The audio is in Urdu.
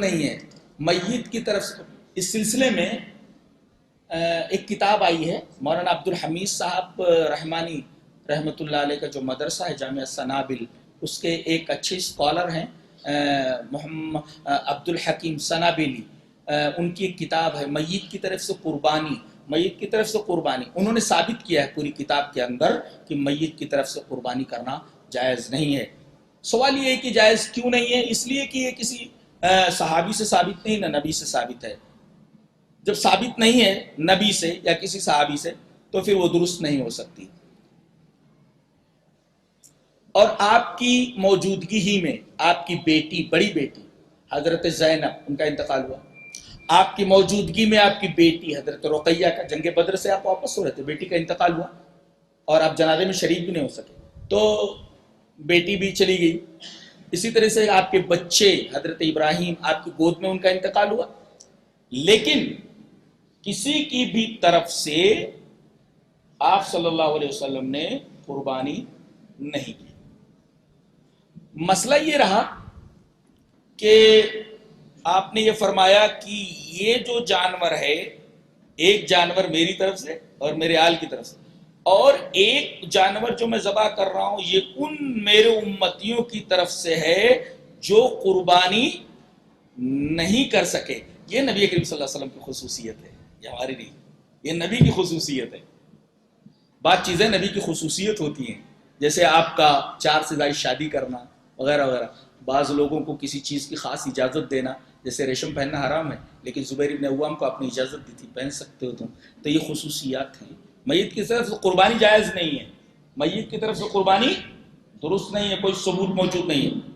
نہیں ہے میت کی طرف سے۔ اس سلسلے میں ایک کتاب آئی ہے، مولانا عبد الحمید صاحب رحمانی رحمۃ اللہ علیہ کا جو مدرسہ ہے جامعہ سنابل، اس کے ایک اچھے اسکالر ہیں محمد عبد الحکیم سنابلی، ان کی ایک کتاب ہے میت کی طرف سے قربانی، میت کی طرف سے قربانی۔ انہوں نے ثابت کیا ہے پوری کتاب کے اندر کہ میت کی طرف سے قربانی کرنا جائز نہیں ہے۔ سوال یہ ہے کہ جائز کیوں نہیں ہے؟ اس لیے کہ یہ کسی صحابی سے ثابت نہیں، نہ نبی سے ثابت ہے۔ جب ثابت نہیں ہے نبی سے یا کسی صحابی سے تو پھر وہ درست نہیں ہو سکتی۔ اور آپ کی موجودگی ہی میں آپ کی بیٹی، بڑی بیٹی حضرت زینب، ان کا انتقال ہوا، آپ کی موجودگی میں آپ کی بیٹی حضرت رقیہ کا، جنگ بدر سے آپ واپس ہو رہے تھے، بیٹی کا انتقال ہوا اور آپ جنازے میں شریک بھی نہیں ہو سکے، تو بیٹی بھی چلی گئی۔ اسی طرح سے آپ کے بچے حضرت ابراہیم، آپ کی گود میں ان کا انتقال ہوا، لیکن کسی کی بھی طرف سے آپ صلی اللہ علیہ وسلم نے قربانی نہیں کی۔ مسئلہ یہ رہا کہ آپ نے یہ فرمایا کہ یہ جو جانور ہے، ایک جانور میری طرف سے اور میرے آل کی طرف سے، اور ایک جانور جو میں ذبح کر رہا ہوں یہ ان میرے امتیوں کی طرف سے ہے جو قربانی نہیں کر سکے۔ یہ نبی کریم صلی اللہ علیہ وسلم کی خصوصیت ہے، یہ ہماری نہیں، یہ نبی کی خصوصیت ہے۔ بعض چیزیں نبی کی خصوصیت ہوتی ہیں، جیسے آپ کا 4 سے زائد شادی کرنا وغیرہ وغیرہ، بعض لوگوں کو کسی چیز کی خاص اجازت دینا، جیسے ریشم پہننا حرام ہے لیکن زبیر بن عوام کو آپ نے اجازت دی تھی، پہن سکتے ہو تم، تو یہ خصوصیات ہیں۔ میت کی طرف سے قربانی جائز نہیں ہے، میت کی طرف سے قربانی درست نہیں ہے، کوئی ثبوت موجود نہیں ہے۔